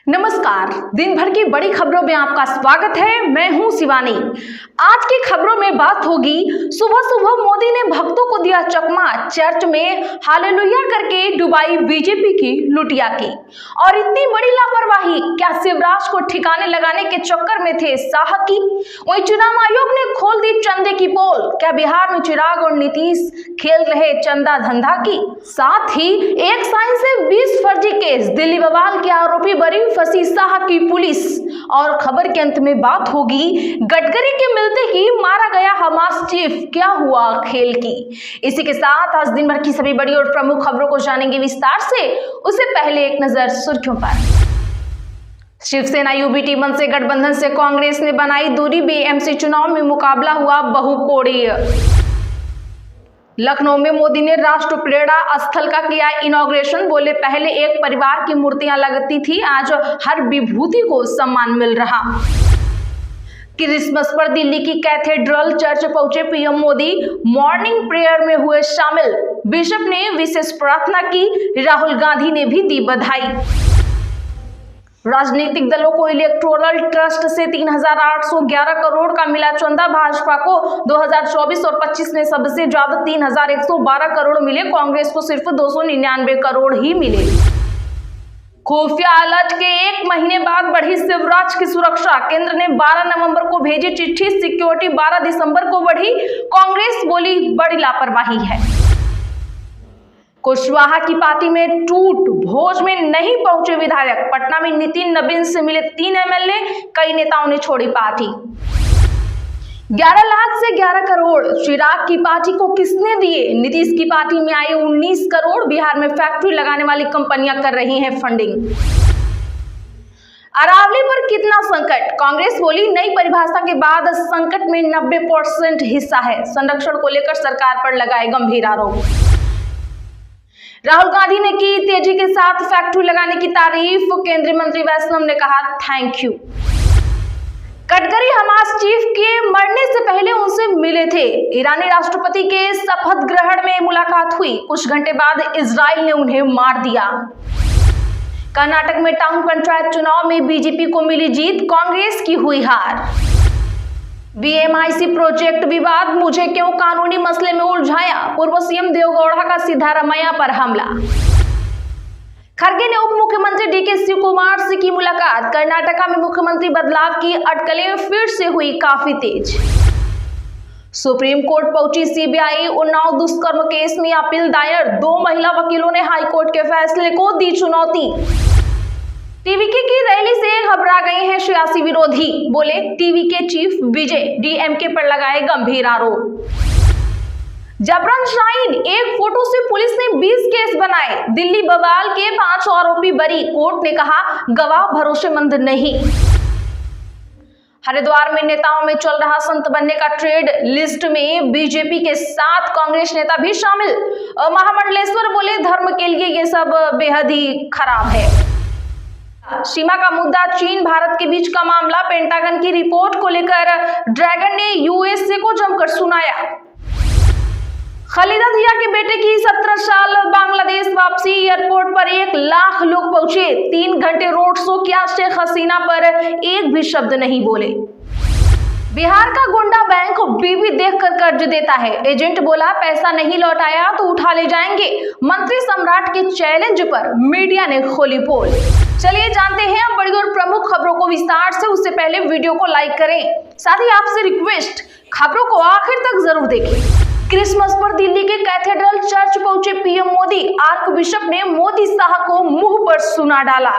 नमस्कार। दिन भर की बड़ी खबरों में आपका स्वागत है। मैं हूं शिवानी। आज की खबरों में बात होगी, सुबह सुबह मोदी ने भक्तों को दिया चकमा, चर्च में हालेलुया करके डुबाई बीजेपी की लुटिया की। और इतनी बड़ी लापरवाही, क्या शिवराज को ठिकाने लगाने के चक्कर में थे शाह की? वहीं चुनाव आयोग ने खोल दी चंदे की पोल, क्या बिहार में चिराग और नीतीश खेल रहे चंदा धंधा की? साथ ही एक साइन से 20 फर्जी केस, दिल्ली बवाल के आरोपी बरी फंसी शाह की पुलिस। और खबर के अंत में बात होगी, गडकरी के मिलते ही मारा गया हमास चीफ, क्या हुआ खेल की? इसी के साथ आज दिन भर की सभी बड़ी और प्रमुख खबरों को जानेंगे विस्तार से। उससे पहले एक नजर सुर्खियों पर। शिवसेना यूबीटी मन से गठबंधन से कांग्रेस ने बनाई दूरी, बीएमसी चुनाव में मुकाबला हुआ बहुकोणीय। लखनऊ में मोदी ने राष्ट्र प्रेरणा स्थल का किया इनॉग्रेशन, बोले पहले एक परिवार की मूर्तियां लगती थी, आज हर विभूति को सम्मान मिल रहा। क्रिसमस पर दिल्ली की कैथेड्रल चर्च पहुंचे पीएम मोदी, मॉर्निंग प्रेयर में हुए शामिल। बिशप ने विशेष प्रार्थना की, राहुल गांधी ने भी दी बधाई। राजनीतिक दलों को इलेक्टोरल ट्रस्ट से 3,811 करोड़ का मिला चंदा, भाजपा को 2024 और 25 में सबसे ज्यादा 3,112 करोड़ मिले, कांग्रेस को सिर्फ 299 करोड़ ही मिले। खुफिया अलर्ट के एक महीने बाद बढ़ी शिवराज की सुरक्षा, केंद्र ने 12 नवंबर को भेजी चिट्ठी, सिक्योरिटी 12 दिसंबर को बढ़ी, कांग्रेस बोली बड़ी लापरवाही है। कुशवाहा की पार्टी में टूट, भोज में नहीं पहुंचे विधायक, पटना में नितिन नवीन से मिले 3 एमएलए, कई नेताओं ने छोड़ी पार्टी। 11 लाख से 11 करोड़ चिराग की पार्टी को किसने दिए? नीतीश की पार्टी में आए 19 करोड़, बिहार में फैक्ट्री लगाने वाली कंपनियां कर रही हैं फंडिंग। अरावली पर कितना संकट, कांग्रेस बोली नई परिभाषा के बाद संकट में 90% हिस्सा है, संरक्षण को लेकर सरकार पर लगाए गंभीर आरोप। राहुल गांधी ने की तेजी के साथ फैक्ट्री लगाने की तारीफ, केंद्रीय मंत्री वैष्णव ने कहा thank you. Gadkari Hamas chief के मरने से पहले उनसे मिले थे, ईरानी राष्ट्रपति के शपथ ग्रहण में मुलाकात हुई, कुछ घंटे बाद इजराइल ने उन्हें मार दिया। कर्नाटक में टाउन पंचायत चुनाव में बीजेपी को मिली जीत, कांग्रेस की हुई हार। बीएमआईसी प्रोजेक्ट विवाद, मुझे क्यों कानूनी मसले में उलझाया, पूर्व सीएम देवगौड़ा का सिद्धारमैया पर हमला। खड़गे ने उप मुख्यमंत्री डीके शिव कुमार से की मुलाकात, कर्नाटका में मुख्यमंत्री बदलाव की अटकलें फिर से हुई काफी तेज। सुप्रीम कोर्ट पहुंची सीबीआई, उन्नाव दुष्कर्म केस में अपील दायर, 2 महिला वकीलों ने हाईकोर्ट के फैसले को दी चुनौती। टीवीके की रैली से घबरा गए हैं सियासी विरोधी, बोले टीवीके चीफ विजय, डीएमके पर लगाए गंभीर आरोप। जबरन शाइन, एक फोटो से पुलिस ने 20 केस बनाए, दिल्ली बवाल के 5 आरोपी बरी, कोर्ट ने कहा गवाह भरोसेमंद नहीं। हरिद्वार में नेताओं में चल रहा संत बनने का ट्रेड, लिस्ट में बीजेपी के साथ कांग्रेस नेता भी शामिल। महामंडलेश्वर बोले धर्म के लिए ये सब बेहद ही खराब है। सीमा का मुद्दा, चीन भारत के बीच का मामला, पेंटागन की रिपोर्ट को लेकर ड्रैगन ने यूएसए को जमकर सुनाया। खालिदा जिया के बेटे की 17 साल बांग्लादेश वापसी, एयरपोर्ट पर 1 लाख लोग पहुंचे, 3 घंटे रोड शो किया, शेख हसीना पर एक भी शब्द नहीं बोले। बिहार का गुंडा बैंक बीबी देखकर कर्ज देता है, एजेंट बोला पैसा नहीं लौटाया तो उठा ले जाएंगे, मंत्री सम्राट के चैलेंज पर मीडिया ने खोली पोल। चलिए जानते हैं अब बड़ी और प्रमुख खबरों को विस्तार से। उससे पहले वीडियो को लाइक करें, साथ ही आपसे रिक्वेस्ट, खबरों को आखिर तक जरूर देखें। क्रिसमस पर दिल्ली के कैथेड्रल चर्च पहुंचे पीएम मोदी, आर्क बिशप ने मोदी शाह को मुंह पर सुना डाला।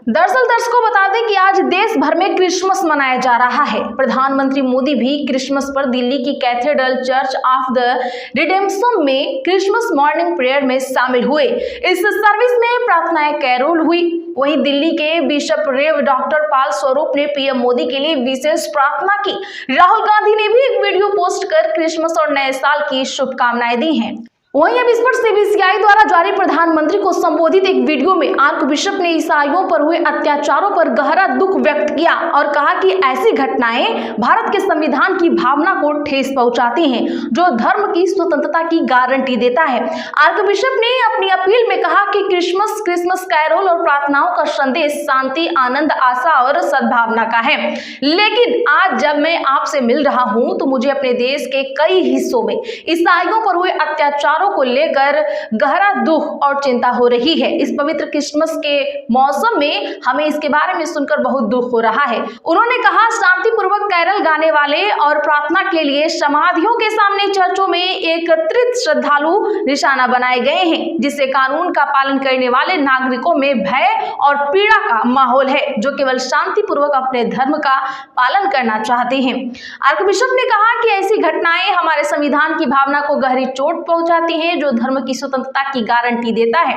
दरअसल दर्शकों बता दें कि आज देश भर में क्रिसमस मनाया जा रहा है। प्रधानमंत्री मोदी भी क्रिसमस पर दिल्ली की cathedral church of the redemption में क्रिसमस मॉर्निंग प्रेयर में शामिल हुए। इस सर्विस में प्रार्थनाएं कैरोल हुई। वहीं दिल्ली के बिशप रेव डॉक्टर पाल स्वरूप ने पीएम मोदी के लिए विशेष प्रार्थना की। राहुल गांधी ने भी एक वीडियो पोस्ट कर क्रिसमस और नए साल की शुभकामनाएं दी हैं। वहीं अब इस पर सीबीसीआई द्वारा जारी प्रधानमंत्री को संबोधित एक वीडियो में आर्कबिशप ने ईसाइयों पर हुए अत्याचारों पर गहरा दुख व्यक्त किया और कहा कि ऐसी घटनाएं भारत के संविधान की भावना को ठेस पहुंचाती हैं, जो धर्म की स्वतंत्रता की गारंटी देता है। आर्कबिशप ने अपनी अपील में कहा कि क्रिसमस कैरोल और प्रार्थनाओं का संदेश शांति, आनंद, आशा और सद्भावना का है, लेकिन आज जब मैं आपसे मिल रहा हूं तो मुझे अपने देश के कई हिस्सों में ईसाइयों पर हुए अत्याचारों को लेकर गहरा दुख और चिंता हो रही है। इस पवित्र क्रिसमस के मौसम में हमें इसके बारे में सुनकर बहुत दुख हो रहा है। उन्होंने कहा, शांतिपूर्वक कैरल गाने वाले और प्रार्थना के लिए समाधियों के सामने चर्चों में एकत्रित श्रद्धालु निशाना बनाए गए हैं, जिससे कानून का पालन करने वाले नागरिकों में भय और पीड़ा का माहौल है, जो केवल शांतिपूर्वक अपने धर्म का पालन करना चाहते हैं। आर्कबिशप ने कहा कि ऐसी घटनाएं हमारे संविधान की भावना को गहरी चोट पहुंचाती हैं, जो धर्म की स्वतंत्रता की गारंटी देता है।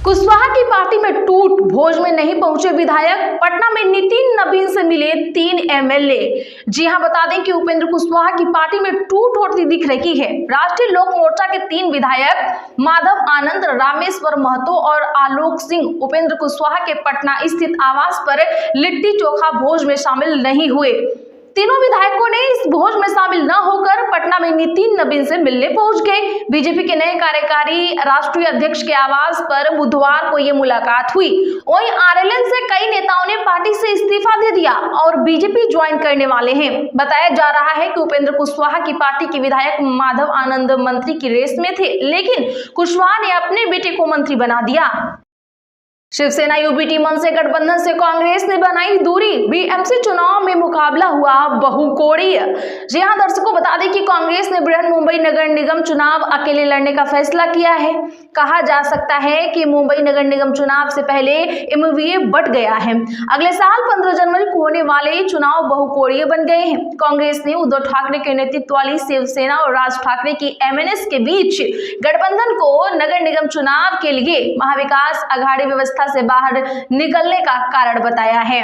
कुशवाहा की पार्टी में टूट, भोज में नहीं पहुंचे विधायक, पटना में नितिन नवीन से मिले 3 एमएलए। जी हां, बता दें कि उपेंद्र कुशवाहा की पार्टी में टूट होती दिख रही है। राष्ट्रीय लोक मोर्चा के 3 विधायक माधव आनंद, रामेश्वर महतो और आलोक सिंह उपेंद्र कुशवाहा के पटना स्थित आवास पर लिट्टी चोखा भोज में शामिल नहीं हुए। तीनों विधायकों ने इस भोज में शामिल न होकर पटना में नितिन नवीन से मिलने पहुंच गए। बीजेपी के नए कार्यकारी राष्ट्रीय अध्यक्ष के आवास पर बुधवार को यह मुलाकात हुई। वहीं आरएलएल से कई नेताओं ने पार्टी से इस्तीफा दे दिया और बीजेपी ज्वाइन करने वाले हैं। बताया जा रहा है कि उपेंद्र कुशवाहा की पार्टी के विधायक माधव आनंद मंत्री की रेस में थे, लेकिन कुशवाहा ने अपने बेटे को मंत्री बना दिया। शिवसेना यूबीटी मन से गठबंधन से कांग्रेस ने बनाई दूरी, बीएमसी चुनाव में मुकाबला हुआ बहुकोणीय। जी हां दर्शकों, बता दें कि कांग्रेस ने बृहन मुंबई नगर निगम चुनाव अकेले लड़ने का फैसला किया है। कहा जा सकता है कि मुंबई नगर निगम चुनाव से पहले एमवीए बट गया है। अगले साल 15 जनवरी को होने वाले चुनाव बहुकोणीय बन गए हैं। कांग्रेस ने उद्धव ठाकरे के नेतृत्व वाली शिवसेना और राज ठाकरे की एमएनएस के बीच गठबंधन को नगर निगम चुनाव के लिए महाविकास अघाड़ी व्यवस्था से बाहर निकलने का कारण बताया है।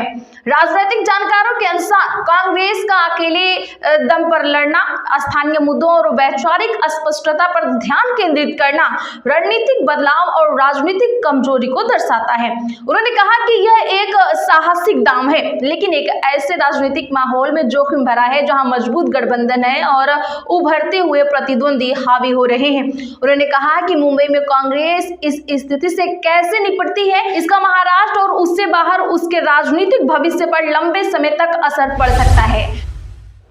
राजनीतिक जानकारों के अनुसार कांग्रेस का अकेले दम पर लड़ना, स्थानीय मुद्दों और वैचारिक अस्पष्टता पर ध्यान केंद्रित करना रणनीतिक बदलाव और राजनीतिक कमजोरी को दर्शाता है। उन्होंने कहा कि यह एक साहसिक दांव है, लेकिन एक ऐसे राजनीतिक माहौल में जोखिम भरा है जहां मजबूत गठबंधन है और उभरते हुए प्रतिद्वंदी हावी हो रहे हैं। उन्होंने कहा कि मुंबई में कांग्रेस इस स्थिति से कैसे निपटती है, इसका महाराष्ट्र और उससे बाहर उसके राजनीतिक भविष्य पर लंबे समय तक असर पड़ सकता है।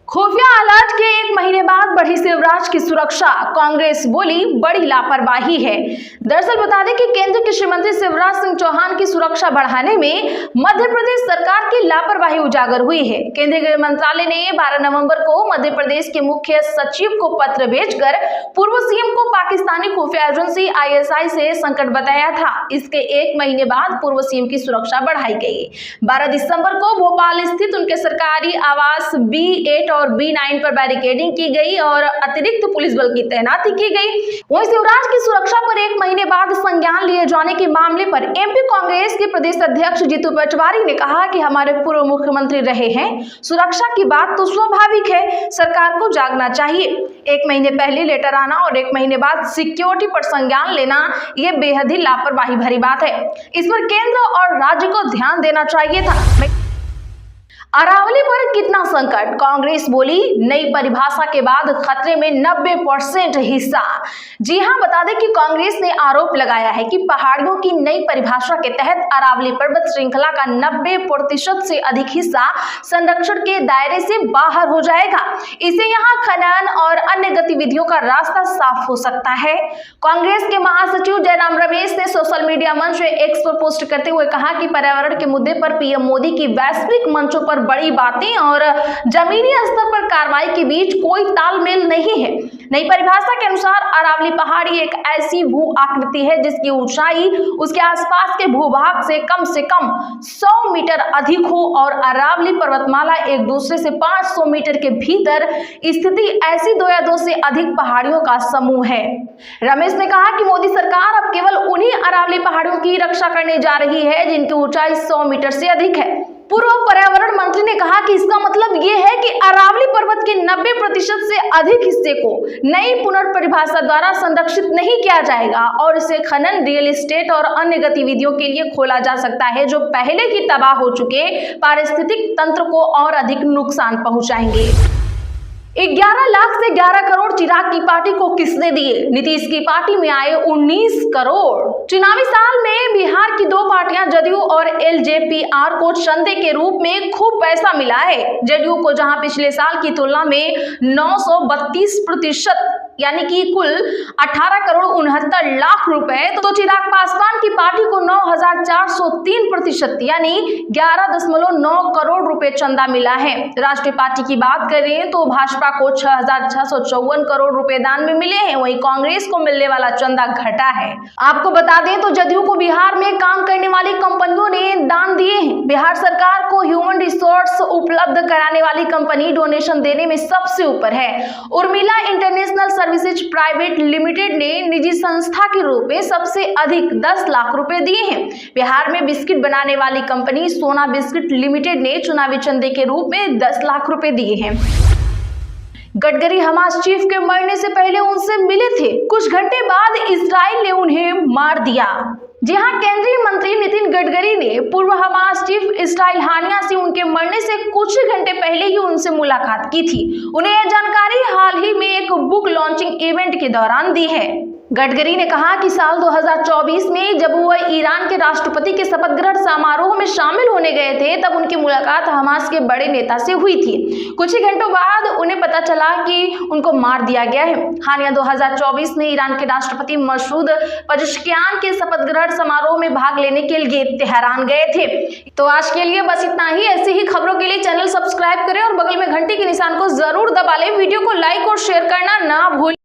खुफिया अलर्ट के 1 महीने बाद बढ़ी शिवराज की सुरक्षा, कांग्रेस बोली बड़ी लापरवाही है। दरअसल बता दें कि केंद्रीय कृषि मंत्री शिवराज सिंह चौहान की सुरक्षा बढ़ाने में मध्य प्रदेश सरकार की लापरवाही उजागर हुई है। केंद्रीय गृह मंत्रालय ने 12 नवंबर को मध्य प्रदेश के मुख्य सचिव को पत्र भेजकर पूर्व सीएम को पाकिस्तानी खुफिया एजेंसी आईएसआई से संकट बताया था। इसके 1 महीने बाद पूर्व सीएम की सुरक्षा बढ़ाई गई। 12 दिसंबर को भोपाल स्थित उनके सरकारी आवास B8 और B9 पर बैरिकेडिंग की गई और अतिरिक्त पुलिस बल की तैनाती की गई। वहीं शिवराज की सुरक्षा पर 1 महीने बाद संज्ञान लिए जाने के मामले पर एमपी कांग्रेस के प्रदेश अध्यक्ष जीतू पटवारी ने कहा कि हमारे पूर्व मुख्यमंत्री रहे हैं, सुरक्षा की बात तो स्वाभाविक है, सरकार को जागना चाहिए। 1 महीने पहले लेटर आना और 1 महीने बाद सिक्योरिटी पर संज्ञान लेना, यह बेहद ही लापरवाही भरी बात है। इस पर केंद्र और राज्य को ध्यान देना चाहिए था। अरावली पर कितना संकट, कांग्रेस बोली नई परिभाषा के बाद खतरे में 90% हिस्सा। जी हां, बता दें कि कांग्रेस ने आरोप लगाया है कि पहाड़ियों की नई परिभाषा के तहत अरावली पर्वत श्रृंखला का 90% से अधिक हिस्सा संरक्षण के दायरे से बाहर हो जाएगा। इससे यहां खनन और अन्य गतिविधियों का रास्ता साफ हो सकता है। कांग्रेस के महासचिव जयराम रमेश ने सोशल मीडिया मंच एक्स पर पोस्ट करते हुए कहा कि पर्यावरण के मुद्दे पर पीएम मोदी की वैश्विक मंचों पर बड़ी बातें और जमीनी स्तर पर कार्रवाई के बीच कोई तालमेल नहीं है। नई परिभाषा के अनुसार अरावली पहाड़ी एक ऐसी भू आकृति है जिसकी ऊंचाई उसके आसपास के भूभाग से कम 100 मीटर अधिक हो और अरावली पर्वतमाला एक दूसरे से 500 मीटर के भीतर स्थिति ऐसी 2 या 2 से अधिक पहाड़ियों का समूह है। रमेश ने कहा कि मोदी सरकार अब केवल उन्हीं अरावली पहाड़ियों की रक्षा करने जा रही है जिनकी ऊंचाई 100 मीटर से अधिक है। पूर्व पर्यावरण मंत्री ने कहा कि इसका मतलब ये है कि अरावली पर्वत के 90% से अधिक हिस्से को नई पुनर्परिभाषा द्वारा संरक्षित नहीं किया जाएगा और इसे खनन, रियल एस्टेट और अन्य गतिविधियों के लिए खोला जा सकता है, जो पहले ही तबाह हो चुके पारिस्थितिक तंत्र को और अधिक नुकसान पहुंचाएंगे। 11 लाख से 11 करोड़ चिराग की पार्टी को किसने दिए? नीतीश की पार्टी में आए 19 करोड़। चुनावी साल में बिहार की दो पार्टियां जदयू और एलजेपी-आर को चंदे के रूप में खूब पैसा मिला है। जदयू को जहां पिछले साल की तुलना में 932% यानी कि कुल 18 करोड़ 69 लाख रुपए, तो चिराग पासवान की पार्टी को 9,403% यानी 11.9 करोड़ रुपए चंदा मिला है। राष्ट्रीय पार्टी की बात करें तो भाजपा को 6,654 करोड़ रुपए दान में मिले हैं, वहीं कांग्रेस को मिलने वाला चंदा घटा है। आपको बता दें तो जदयू को बिहार में काम करने वाली कंपनियों ने दान दिए हैं। बिहार सरकार को ह्यूमन रिसोर्स उपलब्ध कराने वाली कंपनी डोनेशन देने में सबसे ऊपर है। Urmila international services private limited ने निजी संस्था के रूप में सबसे अधिक 10 लाख रुपए दिए हैं। बिहार में बिस्किट बनाने वाली कंपनी सोना बिस्किट लिमिटेड ने चुनावी चंदे के रूप में 10 लाख रुपए दिए हैं। गडकरी हमास चीफ के मरने से पहले उनसे मिले थे, कुछ घंटे बाद इजराइल ने उन्हें मार दिया। जी हां, केंद्रीय मंत्री नितिन गडकरी ने पूर्व हमास चीफ इस्राइल हानिया से उनके मरने से कुछ घंटे पहले ही उनसे मुलाकात की थी। उन्हें यह जानकारी हाल ही में एक बुक लॉन्चिंग इवेंट के दौरान दी है। गडकरी ने कहा कि साल 2024 में जब वह ईरान के राष्ट्रपति के शपथ ग्रहण समारोह में शामिल होने गए थे, तब उनकी मुलाकात हमास के बड़े नेता से हुई थी। कुछ ही घंटों बाद उन्हें पता चला कि उनको मार दिया गया है। हानिया 2024 में ईरान के राष्ट्रपति मसूद पेजेश्कियान के शपथ ग्रहण समारोह में भाग लेने के लिए तेहरान गए थे। तो आज के लिए बस इतना ही। ऐसी ही खबरों के लिए चैनल सब्सक्राइब करें और बगल में घंटी के निशान को जरूर दबा लें। वीडियो को लाइक और शेयर करना ना भूलें।